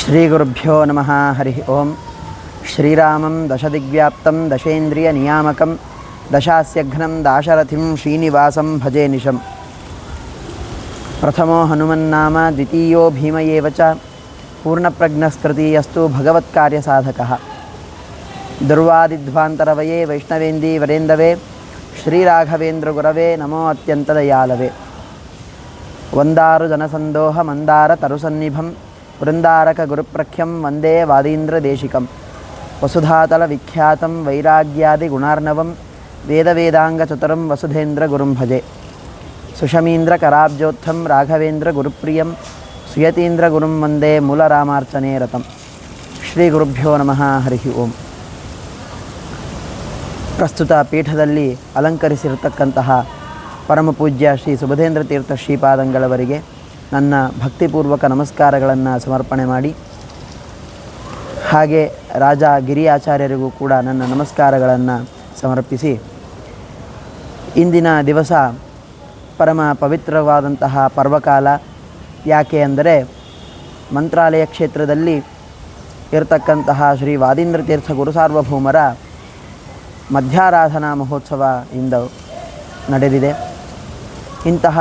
ಶ್ರೀಗುರುಭ್ಯೋ ನಮಃ ಹರಿ ಓಂ. ಶ್ರೀರಾಮಂ ದಶದಿಗ್ವ್ಯಾಪ್ತಂ ದಶೇಂದ್ರಿಯನಿಯಾಮಕಂ ದಶಾಸ್ಯಘ್ನಂ ದಾಶರಥಿಂ ಶ್ರೀನಿವಾಸಂ ಭಜೆ ನಿಶಂ. ಪ್ರಥಮೋ ಹನುಮನ್ನಾಮ ದ್ವಿತೀಯೋ ಭೀಮ ಏವ ಚ ಪೂರ್ಣಪ್ರಜ್ಞಸ್ತೃತೀಯಸ್ತು ಭಗವತ್ಕಾರ್ಯಸಾಧಕಃ. ದುರ್ವಾದಿಧ್ವಾಂತರವಯೇ ವೈಷ್ಣವೇಂದೀ ವರೇಂದವೇ ಶ್ರೀರಾಘವೇಂದ್ರ ಗುರವೇ ನಮೋ ಅತ್ಯಂತ ದಯಾಲವೇ. ವಂದಾರು ಜನಸಂದೋಹ ಮಂದಾರ ತರುಸನ್ನಿಭಂ ವೃಂದಾರಕ ಗುರುಪ್ರಖ್ಯಂ ವಂದೇ ವಾದೀಂದ್ರ ದೇಶಿಕಂ. ವಸುಧಾತಲ ವಿಖ್ಯಾತಂ ವೈರಾಗ್ಯಾದಿ ಗುಣಾರ್ಣವಂ ವೇದವೇದಾಂಗಚತುರಂ ವಸುಧೇಂದ್ರ ಗುರುಂ ಭಜೆ. ಸುಷಮೀಂದ್ರ ಕರಾಬ್ಜೋತ್ಥಂ ರಾಘವೇಂದ್ರ ಗುರುಪ್ರಿಯಂ ಸುಯತೀಂದ್ರ ಗುರುಂ ವಂದೇ ಮೂಲರಾಮಾರ್ಚನೆ ರತಂ. ಶ್ರೀ ಗುರುಭ್ಯೋ ನಮಃ ಹರಿ ಓಂ. ಪ್ರಸ್ತುತ ಪೀಠದಲ್ಲಿ ಅಲಂಕರಿಸಿರತಕ್ಕಂತಹ ಪರಮಪೂಜ್ಯ ಶ್ರೀ ಸುಬುಧೇಂದ್ರ ತೀರ್ಥ ಶ್ರೀಪಾದಂಗಳವರಿಗೆ ನನ್ನ ಭಕ್ತಿಪೂರ್ವಕ ನಮಸ್ಕಾರಗಳನ್ನು ಸಮರ್ಪಣೆ ಮಾಡಿ, ಹಾಗೆ ರಾಜ ಗಿರಿಯಾಚಾರ್ಯರಿಗೂ ಕೂಡ ನನ್ನ ನಮಸ್ಕಾರಗಳನ್ನು ಸಮರ್ಪಿಸಿ, ಇಂದಿನ ದಿವಸ ಪರಮ ಪವಿತ್ರವಾದಂತಹ ಪರ್ವಕಾಲ. ಯಾಕೆ ಅಂದರೆ ಮಂತ್ರಾಲಯ ಕ್ಷೇತ್ರದಲ್ಲಿ ಇರತಕ್ಕಂತಹ ಶ್ರೀ ವಾದೀಂದ್ರ ತೀರ್ಥ ಗುರುಸಾರ್ವಭೌಮರ ಮಧ್ಯಾರಾಧನಾ ಮಹೋತ್ಸವ ಇಂದು ನಡೆದಿದೆ. ಇಂತಹ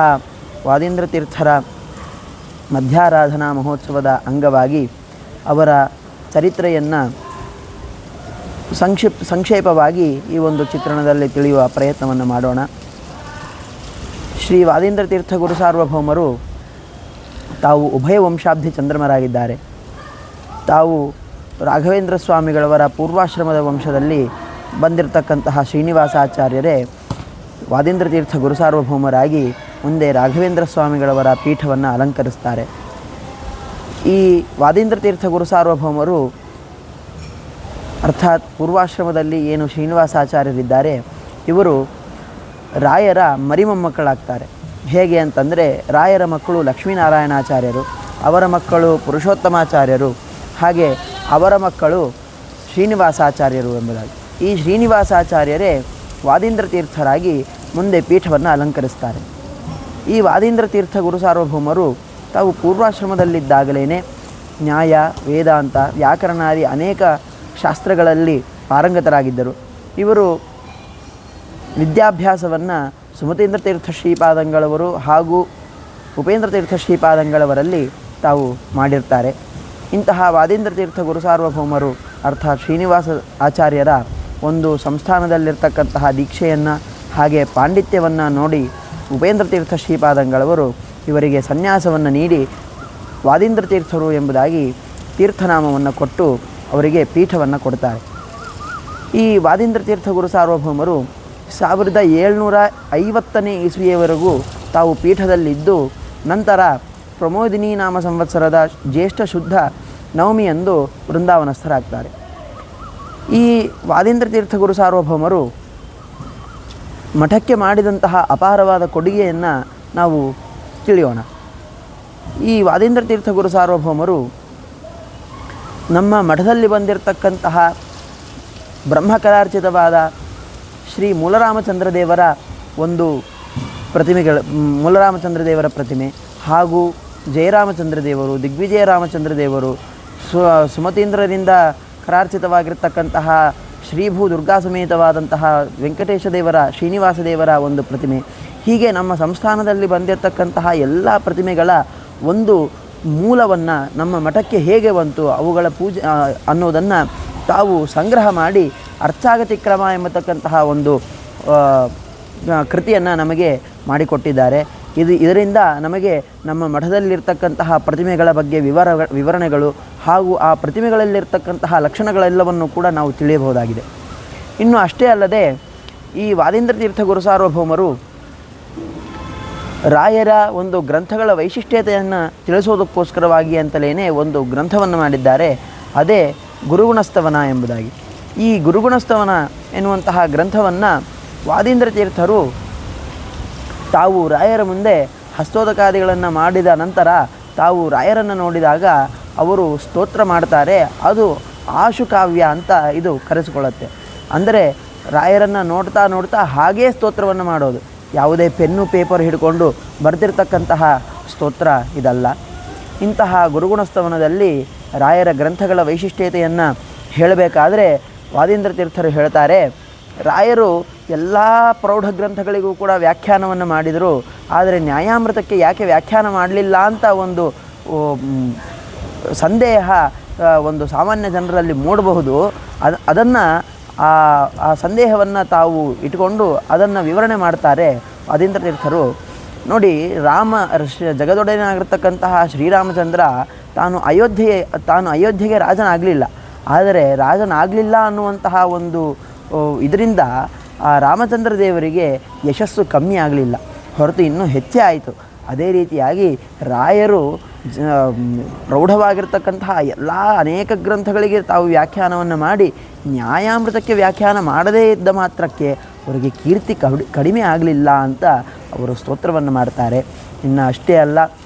ವಾದೀಂದ್ರ ತೀರ್ಥರ ಮಧ್ಯಾರಾಧನಾ ಮಹೋತ್ಸವದ ಅಂಗವಾಗಿ ಅವರ ಚರಿತ್ರೆಯನ್ನು ಸಂಕ್ಷೇಪವಾಗಿ ಈ ಒಂದು ಚಿತ್ರಣದಲ್ಲಿ ತಿಳಿಯುವ ಪ್ರಯತ್ನವನ್ನು ಮಾಡೋಣ. ಶ್ರೀ ವಾದೀಂದ್ರ ತೀರ್ಥ ಗುರುಸಾರ್ವಭೌಮರು ತಾವು ಉಭಯ ವಂಶಾಬ್ಧಿ ಚಂದ್ರಮರಾಗಿದ್ದಾರೆ. ತಾವು ರಾಘವೇಂದ್ರ ಸ್ವಾಮಿಗಳವರ ಪೂರ್ವಾಶ್ರಮದ ವಂಶದಲ್ಲಿ ಬಂದಿರತಕ್ಕಂತಹ ಶ್ರೀನಿವಾಸಾಚಾರ್ಯರೇ ವಾದೀಂದ್ರ ತೀರ್ಥ ಗುರುಸಾರ್ವಭೌಮರಾಗಿ ಮುಂದೆ ರಾಘವೇಂದ್ರ ಸ್ವಾಮಿಗಳವರ ಪೀಠವನ್ನು ಅಲಂಕರಿಸ್ತಾರೆ. ಈ ವಾದೀಂದ್ರ ತೀರ್ಥ ಗುರುಸಾರ್ವಭೌಮರು ಅರ್ಥಾತ್ ಪೂರ್ವಾಶ್ರಮದಲ್ಲಿ ಏನು ಶ್ರೀನಿವಾಸಾಚಾರ್ಯರಿದ್ದಾರೆ, ಇವರು ರಾಯರ ಮರಿಮೊಮ್ಮಕ್ಕಳಾಗ್ತಾರೆ. ಹೇಗೆ ಅಂತಂದರೆ, ರಾಯರ ಮಕ್ಕಳು ಲಕ್ಷ್ಮೀನಾರಾಯಣಾಚಾರ್ಯರು, ಅವರ ಮಕ್ಕಳು ಪುರುಷೋತ್ತಮಾಚಾರ್ಯರು, ಹಾಗೆ ಅವರ ಮಕ್ಕಳು ಶ್ರೀನಿವಾಸಾಚಾರ್ಯರು ಎಂಬುದಾಗಿ. ಈ ಶ್ರೀನಿವಾಸಾಚಾರ್ಯರೇ ವಾದೀಂದ್ರ ತೀರ್ಥರಾಗಿ ಮುಂದೆ ಪೀಠವನ್ನು ಅಲಂಕರಿಸ್ತಾರೆ. ಈ ವಾದೀಂದ್ರ ತೀರ್ಥ ಗುರುಸಾರ್ವಭೌಮರು ತಾವು ಪೂರ್ವಾಶ್ರಮದಲ್ಲಿದ್ದಾಗಲೇ ನ್ಯಾಯ, ವೇದಾಂತ, ವ್ಯಾಕರಣಾದಿ ಅನೇಕ ಶಾಸ್ತ್ರಗಳಲ್ಲಿ ಪಾರಂಗತರಾಗಿದ್ದರು. ಇವರು ವಿದ್ಯಾಭ್ಯಾಸವನ್ನು ಸುಮತೀಂದ್ರ ತೀರ್ಥ ಶ್ರೀಪಾದಂಗಳವರು ಹಾಗೂ ಉಪೇಂದ್ರ ತೀರ್ಥ ಶ್ರೀಪಾದಂಗಳವರಲ್ಲಿ ತಾವು ಮಾಡಿರ್ತಾರೆ. ಇಂತಹ ವಾದೀಂದ್ರ ತೀರ್ಥ ಗುರುಸಾರ್ವಭೌಮರು ಅರ್ಥಾತ್ ಶ್ರೀನಿವಾಸ ಆಚಾರ್ಯರ ಒಂದು ಸಂಸ್ಥಾನದಲ್ಲಿರ್ತಕ್ಕಂತಹ ದೀಕ್ಷೆಯನ್ನು ಹಾಗೆ ಪಾಂಡಿತ್ಯವನ್ನು ನೋಡಿ ಉಪೇಂದ್ರ ತೀರ್ಥ ಶ್ರೀಪಾದಂಗಳವರು ಇವರಿಗೆ ಸನ್ಯಾಸವನ್ನು ನೀಡಿ ವಾದೀಂದ್ರ ತೀರ್ಥರು ಎಂಬುದಾಗಿ ತೀರ್ಥನಾಮವನ್ನು ಕೊಟ್ಟು ಅವರಿಗೆ ಪೀಠವನ್ನು ಕೊಡ್ತಾರೆ. ಈ ವಾದೀಂದ್ರ ತೀರ್ಥ ಗುರುಸಾರ್ವಭೌಮರು 1750ನೇ ಇಸ್ವಿಯವರೆಗೂ ತಾವು ಪೀಠದಲ್ಲಿದ್ದು, ನಂತರ ಪ್ರಮೋದಿನಿ ನಾಮ ಸಂವತ್ಸರದ ಜ್ಯೇಷ್ಠ ಶುದ್ಧ ನವಮಿಯಂದು ವೃಂದಾವನಸ್ಥರಾಗ್ತಾರೆ. ಈ ವಾದೀಂದ್ರ ತೀರ್ಥ ಗುರುಸಾರ್ವಭೌಮರು ಮಠಕ್ಕೆ ಮಾಡಿದಂತಹ ಅಪಾರವಾದ ಕೊಡುಗೆಯನ್ನು ನಾವು ತಿಳಿಯೋಣ. ಈ ವಾದೀಂದ್ರ ತೀರ್ಥ ಗುರುಸಾರ್ವಭೌಮರು ನಮ್ಮ ಮಠದಲ್ಲಿ ಬಂದಿರತಕ್ಕಂತಹ ಬ್ರಹ್ಮಕಲಾರ್ಚಿತವಾದ ಶ್ರೀ ಮೂಲರಾಮಚಂದ್ರ ದೇವರ ಒಂದು ಮೂಲರಾಮಚಂದ್ರ ದೇವರ ಪ್ರತಿಮೆ ಹಾಗೂ ಜಯರಾಮಚಂದ್ರ ದೇವರು, ದಿಗ್ವಿಜಯ ರಾಮಚಂದ್ರ ದೇವರು, ಸುಮತೀಂದ್ರರಿಂದ ಕರಾರ್ಚಿತವಾಗಿರ್ತಕ್ಕಂತಹ ಶ್ರೀಭೂ ದುರ್ಗಾ ಸಮೇತವಾದಂತಹ ವೆಂಕಟೇಶ ದೇವರ, ಶ್ರೀನಿವಾಸ ದೇವರ ಒಂದು ಪ್ರತಿಮೆ, ಹೀಗೆ ನಮ್ಮ ಸಂಸ್ಥಾನದಲ್ಲಿ ಬಂದಿರತಕ್ಕಂತಹ ಎಲ್ಲ ಪ್ರತಿಮೆಗಳ ಒಂದು ಮೂಲವನ್ನು ನಮ್ಮ ಮಠಕ್ಕೆ ಹೇಗೆ ಬಂತು, ಅವುಗಳ ಪೂಜೆ ಅನ್ನೋದನ್ನು ತಾವು ಸಂಗ್ರಹ ಮಾಡಿ ಅರ್ಚಾಗತಿ ಕ್ರಮ ಎಂಬತಕ್ಕಂತಹ ಒಂದು ಕೃತಿಯನ್ನು ನಮಗೆ ಮಾಡಿಕೊಟ್ಟಿದ್ದಾರೆ. ಇದರಿಂದ ನಮಗೆ ನಮ್ಮ ಮಠದಲ್ಲಿರ್ತಕ್ಕಂತಹ ಪ್ರತಿಮೆಗಳ ಬಗ್ಗೆ ವಿವರಣೆಗಳು ಹಾಗೂ ಆ ಪ್ರತಿಮೆಗಳಲ್ಲಿರ್ತಕ್ಕಂತಹ ಲಕ್ಷಣಗಳೆಲ್ಲವನ್ನು ಕೂಡ ನಾವು ತಿಳಿಯಬಹುದಾಗಿದೆ. ಇನ್ನು ಅಷ್ಟೇ ಅಲ್ಲದೆ ಈ ವಾದೀಂದ್ರ ತೀರ್ಥ ಗುರುಸಾರ್ವಭೌಮರು ರಾಯರ ಒಂದು ಗ್ರಂಥಗಳ ವೈಶಿಷ್ಟ್ಯತೆಯನ್ನು ತಿಳಿಸೋದಕ್ಕೋಸ್ಕರವಾಗಿ ಅಂತಲೇ ಒಂದು ಗ್ರಂಥವನ್ನು ಮಾಡಿದ್ದಾರೆ. ಅದೇ ಗುರುಗುಣಸ್ತವನ ಎಂಬುದಾಗಿ. ಈ ಗುರುಗುಣಸ್ತವನ ಎನ್ನುವಂತಹ ಗ್ರಂಥವನ್ನು ವಾದೀಂದ್ರ ತೀರ್ಥರು ತಾವು ರಾಯರ ಮುಂದೆ ಹಸ್ತೋದಕಾದಿಗಳನ್ನು ಮಾಡಿದ ನಂತರ ತಾವು ರಾಯರನ್ನು ನೋಡಿದಾಗ ಅವರು ಸ್ತೋತ್ರ ಮಾಡ್ತಾರೆ. ಅದು ಆಶುಕಾವ್ಯ ಅಂತ ಇದು ಕರೆಸಿಕೊಳ್ಳುತ್ತೆ. ಅಂದರೆ ರಾಯರನ್ನು ನೋಡ್ತಾ ನೋಡ್ತಾ ಹಾಗೇ ಸ್ತೋತ್ರವನ್ನು ಮಾಡೋದು, ಯಾವುದೇ ಪೆನ್ನು ಪೇಪರ್ ಹಿಡ್ಕೊಂಡು ಬರೆದಿರ್ತಕ್ಕಂತಹ ಸ್ತೋತ್ರ ಇದಲ್ಲ. ಇಂತಹ ಗುರುಗುಣಸ್ತವನದಲ್ಲಿ ರಾಯರ ಗ್ರಂಥಗಳ ವೈಶಿಷ್ಟ್ಯತೆಯನ್ನು ಹೇಳಬೇಕಾದರೆ ವಾದೀಂದ್ರ ತೀರ್ಥರು ಹೇಳ್ತಾರೆ, ರಾಯರು ಎಲ್ಲ ಪ್ರೌಢ ಗ್ರಂಥಗಳಿಗೂ ಕೂಡ ವ್ಯಾಖ್ಯಾನವನ್ನು ಮಾಡಿದರು, ಆದರೆ ನ್ಯಾಯಾಮೃತಕ್ಕೆ ಯಾಕೆ ವ್ಯಾಖ್ಯಾನ ಮಾಡಲಿಲ್ಲ ಅಂತ ಒಂದು ಸಂದೇಹ ಒಂದು ಸಾಮಾನ್ಯ ಜನರಲ್ಲಿ ಮೂಡಬಹುದು. ಅದನ್ನು ಆ ಸಂದೇಹವನ್ನು ತಾವು ಇಟ್ಟುಕೊಂಡು ಅದನ್ನು ವಿವರಣೆ ಮಾಡ್ತಾರೆ ವಾದೀಂದ್ರ ತೀರ್ಥರು. ನೋಡಿ, ಜಗದೊಡೆಯನಾಗಿರ್ತಕ್ಕಂತಹ ಶ್ರೀರಾಮಚಂದ್ರ ತಾನು ಅಯೋಧ್ಯೆಗೆ ರಾಜನಾಗಲಿಲ್ಲ. ಆದರೆ ರಾಜನಾಗಲಿಲ್ಲ ಅನ್ನುವಂತಹ ಒಂದು ಇದರಿಂದ ಆ ರಾಮಚಂದ್ರ ದೇವರಿಗೆ ಯಶಸ್ಸು ಕಮ್ಮಿ ಆಗಲಿಲ್ಲ, ಹೊರತು ಇನ್ನೂ ಹೆಚ್ಚೇ ಆಯಿತು. ಅದೇ ರೀತಿಯಾಗಿ ರಾಯರು ಪ್ರೌಢವಾಗಿರ್ತಕ್ಕಂತಹ ಎಲ್ಲ ಅನೇಕ ಗ್ರಂಥಗಳಿಗೆ ತಾವು ವ್ಯಾಖ್ಯಾನವನ್ನು ಮಾಡಿ ನ್ಯಾಯಾಮೃತಕ್ಕೆ ವ್ಯಾಖ್ಯಾನ ಮಾಡದೇ ಇದ್ದ ಮಾತ್ರಕ್ಕೆ ಅವರಿಗೆ ಕೀರ್ತಿ ಕಡಿಮೆ ಆಗಲಿಲ್ಲ ಅಂತ ಅವರು ಸ್ತೋತ್ರವನ್ನು ಮಾಡ್ತಾರೆ. ಇನ್ನು ಅಷ್ಟೇ ಅಲ್ಲ,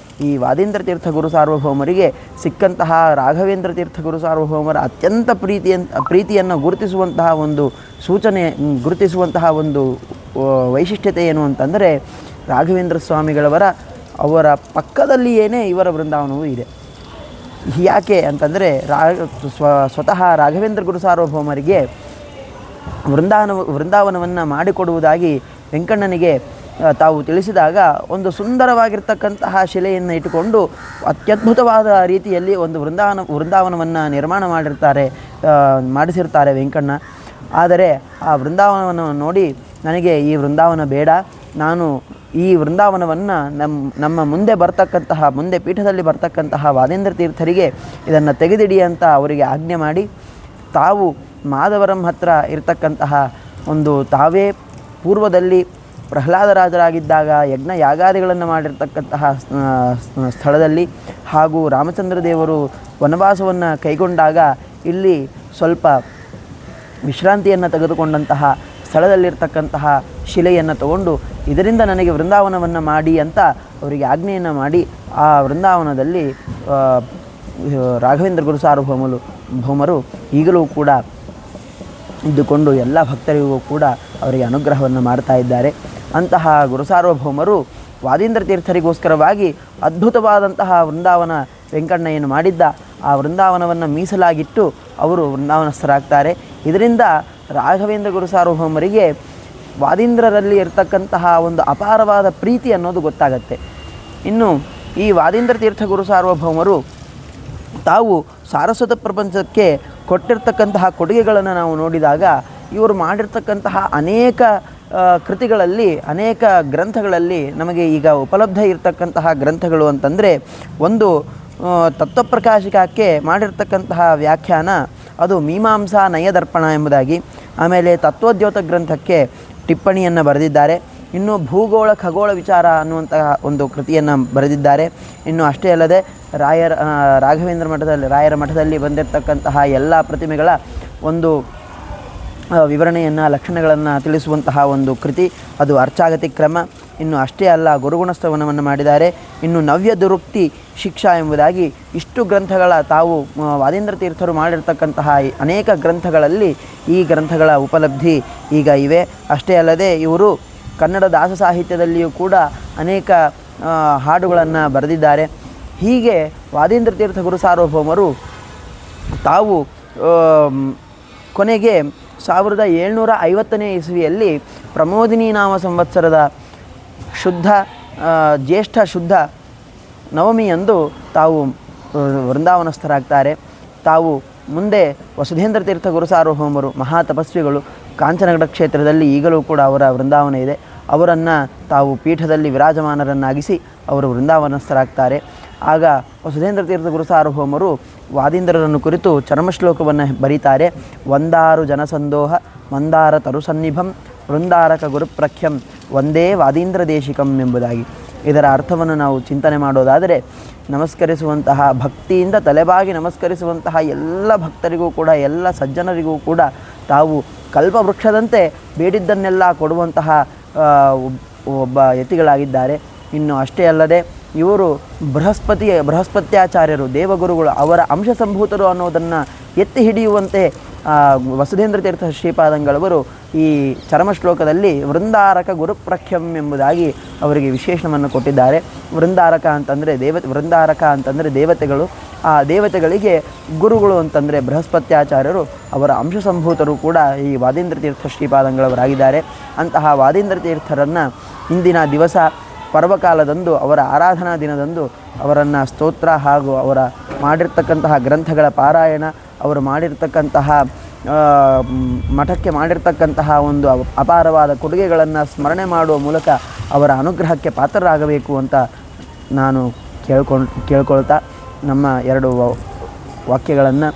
ಈ ವಾದೀಂದ್ರ ತೀರ್ಥ ಗುರು ಸಾರ್ವಭೌಮರಿಗೆ ಸಿಕ್ಕಂತಹ ರಾಘವೇಂದ್ರ ತೀರ್ಥ ಗುರು ಸಾರ್ವಭೌಮರ ಅತ್ಯಂತ ಪ್ರೀತಿಯನ್ನು ಗುರುತಿಸುವಂತಹ ಒಂದು ವೈಶಿಷ್ಟ್ಯತೆ ಏನು ಅಂತಂದರೆ, ರಾಘವೇಂದ್ರ ಅವರ ಪಕ್ಕದಲ್ಲಿಯೇ ಇವರ ವೃಂದಾವನವೂ ಇದೆ. ಯಾಕೆ ಅಂತಂದರೆ ಸ್ವತಃ ರಾಘವೇಂದ್ರ ಗುರು ಸಾರ್ವಭೌಮರಿಗೆ ವೃಂದಾವನವನ್ನು ಮಾಡಿಕೊಡುವುದಾಗಿ ವೆಂಕಣ್ಣನಿಗೆ ತಾವು ತಿಳಿಸಿದಾಗ ಒಂದು ಸುಂದರವಾಗಿರ್ತಕ್ಕಂತಹ ಶಿಲೆಯನ್ನು ಇಟ್ಟುಕೊಂಡು ಅತ್ಯದ್ಭುತವಾದ ರೀತಿಯಲ್ಲಿ ಒಂದು ವೃಂದಾವನವನ್ನು ನಿರ್ಮಾಣ ಮಾಡಿಸಿರ್ತಾರೆ ವೆಂಕಣ್ಣ. ಆದರೆ ಆ ವೃಂದಾವನವನ್ನು ನೋಡಿ, ನನಗೆ ಈ ವೃಂದಾವನ ಬೇಡ, ನಾನು ಈ ವೃಂದಾವನವನ್ನು ನಮ್ಮ ಮುಂದೆ ಪೀಠದಲ್ಲಿ ಬರ್ತಕ್ಕಂತಹ ವಾದೀಂದ್ರ ತೀರ್ಥರಿಗೆ ಇದನ್ನು ತೆಗೆದಿಡಿ ಅಂತ ಅವರಿಗೆ ಆಜ್ಞೆ ಮಾಡಿ, ತಾವು ಮಾಧವರಂ ಹತ್ರ ಇರತಕ್ಕಂತಹ ತಾವೇ ಪೂರ್ವದಲ್ಲಿ ಪ್ರಹ್ಲಾದರಾಜರಾಗಿದ್ದಾಗ ಯಜ್ಞ ಯಾಗಾದಿಗಳನ್ನು ಮಾಡಿರ್ತಕ್ಕಂತಹ ಸ್ಥಳದಲ್ಲಿ, ಹಾಗೂ ರಾಮಚಂದ್ರ ದೇವರು ವನವಾಸವನ್ನು ಕೈಗೊಂಡಾಗ ಇಲ್ಲಿ ಸ್ವಲ್ಪ ವಿಶ್ರಾಂತಿಯನ್ನು ತೆಗೆದುಕೊಂಡಂತಹ ಸ್ಥಳದಲ್ಲಿರ್ತಕ್ಕಂತಹ ಶಿಲೆಯನ್ನು ತಗೊಂಡು ಇದರಿಂದ ನನಗೆ ವೃಂದಾವನವನ್ನು ಮಾಡಿ ಅಂತ ಅವರಿಗೆ ಆಜ್ಞೆಯನ್ನು ಮಾಡಿ, ಆ ವೃಂದಾವನದಲ್ಲಿ ರಾಘವೇಂದ್ರ ಗುರು ಸಾರ್ವಭೌಮರು ಈಗಲೂ ಕೂಡ ಇದ್ದುಕೊಂಡು ಎಲ್ಲ ಭಕ್ತರಿಗೂ ಕೂಡ ಅವರಿಗೆ ಅನುಗ್ರಹವನ್ನು ಮಾಡ್ತಾ ಇದ್ದಾರೆ. ಅಂತಹ ಗುರು ಸಾರ್ವಭೌಮರು ವಾದೀಂದ್ರ ತೀರ್ಥರಿಗೋಸ್ಕರವಾಗಿ ಅದ್ಭುತವಾದಂತಹ ವೃಂದಾವನ ವೆಂಕಣ್ಣ ಏನು ಮಾಡಿದ್ದ ಆ ವೃಂದಾವನವನ್ನು ಮೀಸಲಾಗಿಟ್ಟು ಅವರು ವೃಂದಾವನಸ್ಥರಾಗ್ತಾರೆ. ಇದರಿಂದ ರಾಘವೇಂದ್ರ ಗುರು ಸಾರ್ವಭೌಮರಿಗೆ ವಾದೀಂದ್ರರಲ್ಲಿ ಇರತಕ್ಕಂತಹ ಒಂದು ಅಪಾರವಾದ ಪ್ರೀತಿ ಅನ್ನೋದು ಗೊತ್ತಾಗತ್ತೆ. ಇನ್ನು ಈ ವಾದೀಂದ್ರ ತೀರ್ಥ ಗುರು ಸಾರ್ವಭೌಮರು ತಾವು ಸಾರಸ್ವತ ಪ್ರಪಂಚಕ್ಕೆ ಕೊಟ್ಟಿರ್ತಕ್ಕಂತಹ ಕೊಡುಗೆಗಳನ್ನು ನಾವು ನೋಡಿದಾಗ, ಇವರು ಮಾಡಿರ್ತಕ್ಕಂತಹ ಅನೇಕ ಕೃತಿಗಳಲ್ಲಿ, ಅನೇಕ ಗ್ರಂಥಗಳಲ್ಲಿ ನಮಗೆ ಈಗ ಉಪಲಬ್ಧ ಇರತಕ್ಕಂತಹ ಗ್ರಂಥಗಳು ಅಂತಂದರೆ, ಒಂದು ತತ್ವಪ್ರಕಾಶಿಕಕ್ಕೆ ಮಾಡಿರ್ತಕ್ಕಂತಹ ವ್ಯಾಖ್ಯಾನ ಅದು ಮೀಮಾಂಸಾ ನಯದರ್ಪಣ ಎಂಬುದಾಗಿ, ಆಮೇಲೆ ತತ್ವೋದ್ಯೋತ ಗ್ರಂಥಕ್ಕೆ ಟಿಪ್ಪಣಿಯನ್ನು ಬರೆದಿದ್ದಾರೆ. ಇನ್ನು ಭೂಗೋಳ ಖಗೋಳ ವಿಚಾರ ಅನ್ನುವಂತಹ ಒಂದು ಕೃತಿಯನ್ನು ಬರೆದಿದ್ದಾರೆ. ಇನ್ನು ಅಷ್ಟೇ ಅಲ್ಲದೆ ರಾಯರ ಮಠದಲ್ಲಿ ಬಂದಿರತಕ್ಕಂತಹ ಎಲ್ಲ ಪ್ರತಿಮೆಗಳ ಒಂದು ವಿವರಣೆಯನ್ನು, ಲಕ್ಷಣಗಳನ್ನು ತಿಳಿಸುವಂತಹ ಒಂದು ಕೃತಿ ಅದು ಅರ್ಚಾಗತಿ ಕ್ರಮ. ಇನ್ನು ಅಷ್ಟೇ ಅಲ್ಲ, ಗುರುಗುಣಸ್ತವನವನ್ನು ಮಾಡಿದ್ದಾರೆ. ಇನ್ನು ನವ್ಯ ದುರುಕ್ತಿ ಶಿಕ್ಷಾ ಎಂಬುದಾಗಿ ಇಷ್ಟು ಗ್ರಂಥಗಳ ತಾವು ವಾದೀಂದ್ರ ತೀರ್ಥರು ಮಾಡಿರ್ತಕ್ಕಂತಹ ಅನೇಕ ಗ್ರಂಥಗಳಲ್ಲಿ ಈ ಗ್ರಂಥಗಳ ಉಪಲಬ್ಧಿ ಈಗ ಇವೆ. ಅಷ್ಟೇ ಅಲ್ಲದೆ ಇವರು ಕನ್ನಡ ದಾಸ ಸಾಹಿತ್ಯದಲ್ಲಿಯೂ ಕೂಡ ಅನೇಕ ಹಾಡುಗಳನ್ನು ಬರೆದಿದ್ದಾರೆ. ಹೀಗೆ ವಾದೀಂದ್ರ ತೀರ್ಥ ಗುರು ಸಾರ್ವಭೌಮರು ತಾವು ಕೊನೆಗೆ 1750ನೇ ಇಸವಿಯಲ್ಲಿ ಪ್ರಮೋದಿನಿ ನಾಮ ಸಂವತ್ಸರದ ಜ್ಯೇಷ್ಠ ಶುದ್ಧ ನವಮಿಯಂದು ತಾವು ವೃಂದಾವನಸ್ಥರಾಗ್ತಾರೆ. ತಾವು ಮುಂದೆ ವಸುಧೇಂದ್ರ ತೀರ್ಥ ಗುರು ಸಾರ್ವಭೌಮರು ಮಹಾ ತಪಸ್ವಿಗಳು, ಕಾಂಚನಗಡ ಕ್ಷೇತ್ರದಲ್ಲಿ ಈಗಲೂ ಕೂಡ ಅವರ ವೃಂದಾವನ ಇದೆ. ಅವರನ್ನು ತಾವು ಪೀಠದಲ್ಲಿ ವಿರಾಜಮಾನರನ್ನಾಗಿಸಿ ಅವರು ವೃಂದಾವನಸ್ಥರಾಗ್ತಾರೆ. ಆಗ ವಸುಧೇಂದ್ರ ತೀರ್ಥ ಗುರು ಸಾರ್ವಭೌಮರು ವಾದೀಂದ್ರರನ್ನು ಕುರಿತು ಚರ್ಮಶ್ಲೋಕವನ್ನು ಬರೀತಾರೆ. ವಂದಾರು ಜನಸಂದೋಹ ಮಂದಾರ ತರುಸನ್ನಿಭಂ ವೃಂದಾರಕ ಗುರುಪ್ರಖ್ಯಂ ಒಂದೇ ವಾದೀಂದ್ರ ದೇಶಿಕಂ ಎಂಬುದಾಗಿ. ಇದರ ಅರ್ಥವನ್ನು ನಾವು ಚಿಂತನೆ ಮಾಡೋದಾದರೆ, ನಮಸ್ಕರಿಸುವಂತಹ ಭಕ್ತಿಯಿಂದ ತಲೆಬಾಗಿ ನಮಸ್ಕರಿಸುವಂತಹ ಎಲ್ಲ ಭಕ್ತರಿಗೂ ಕೂಡ, ಎಲ್ಲ ಸಜ್ಜನರಿಗೂ ಕೂಡ ತಾವು ಕಲ್ಪವೃಕ್ಷದಂತೆ ಬೇಡಿದ್ದನ್ನೆಲ್ಲ ಕೊಡುವಂತಹ ಒಬ್ಬ ಯತಿಗಳಾಗಿದ್ದಾರೆ. ಇನ್ನು ಅಷ್ಟೇ ಅಲ್ಲದೆ ಇವರು ಬೃಹಸ್ಪತ್ಯಾಚಾರ್ಯರು, ದೇವಗುರುಗಳು, ಅವರ ಅಂಶ ಸಂಭೂತರು ಅನ್ನೋದನ್ನು ಎತ್ತಿ ಹಿಡಿಯುವಂತೆ ವಸುಧೇಂದ್ರ ತೀರ್ಥ ಶ್ರೀಪಾದಂಗಳವರು ಈ ಚರಮ ಶ್ಲೋಕದಲ್ಲಿ ವೃಂದಾರಕ ಗುರುಪ್ರಖ್ಯಂ ಎಂಬುದಾಗಿ ಅವರಿಗೆ ವಿಶೇಷಣವನ್ನು ಕೊಟ್ಟಿದ್ದಾರೆ. ವೃಂದಾರಕ ಅಂತಂದರೆ ದೇವತೆಗಳು. ಆ ದೇವತೆಗಳಿಗೆ ಗುರುಗಳು ಅಂತಂದರೆ ಬೃಹಸ್ಪತ್ಯಾಚಾರ್ಯರು, ಅವರ ಅಂಶಸಂಭೂತರು ಕೂಡ ಈ ವಾದೀಂದ್ರ ತೀರ್ಥ ಶ್ರೀಪಾದಂಗಳವರಾಗಿದ್ದಾರೆ. ಅಂತಹ ವಾದೀಂದ್ರ ತೀರ್ಥರನ್ನು ಇಂದಿನ ದಿವಸ ಪರ್ವಕಾಲದಂದು, ಅವರ ಆರಾಧನಾ ದಿನದಂದು ಅವರನ್ನು ಸ್ತೋತ್ರ ಹಾಗೂ ಅವರ ಮಾಡಿರ್ತಕ್ಕಂತಹ ಗ್ರಂಥಗಳ ಪಾರಾಯಣ, ಅವರು ಮಾಡಿರ್ತಕ್ಕಂತಹ ಮಠಕ್ಕೆ ಮಾಡಿರ್ತಕ್ಕಂತಹ ಒಂದು ಅಪಾರವಾದ ಕೊಡುಗೆಗಳನ್ನು ಸ್ಮರಣೆ ಮಾಡುವ ಮೂಲಕ ಅವರ ಅನುಗ್ರಹಕ್ಕೆ ಪಾತ್ರರಾಗಬೇಕು ಅಂತ ನಾನು ಕೇಳ್ಕೊಳ್ತಾ ನಮ್ಮ ಎರಡು ವಾಕ್ಯಗಳನ್ನು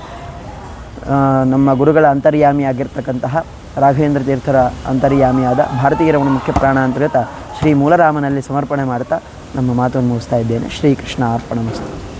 ನಮ್ಮ ಗುರುಗಳ ಅಂತರ್ಯಾಮಿಯಾಗಿರ್ತಕ್ಕಂತಹ ರಾಘವೇಂದ್ರ ತೀರ್ಥರ ಅಂತರ್ಯಾಮಿಯಾದ ಭಾರತೀಯ ರಮಣ ಮುಖ್ಯ ಪ್ರಾಣಾಂತರ್ಗತ ಶ್ರೀ ಮೂಲರಾಮನಲ್ಲಿ ಸಮರ್ಪಣೆ ಮಾಡ್ತಾ ನಮ್ಮ ಮಾತನ್ನು ಮುಗಿಸ್ತಾ ಇದ್ದೇನೆ. ಶ್ರೀಕೃಷ್ಣ ಅರ್ಪಣಮಸ್ತು.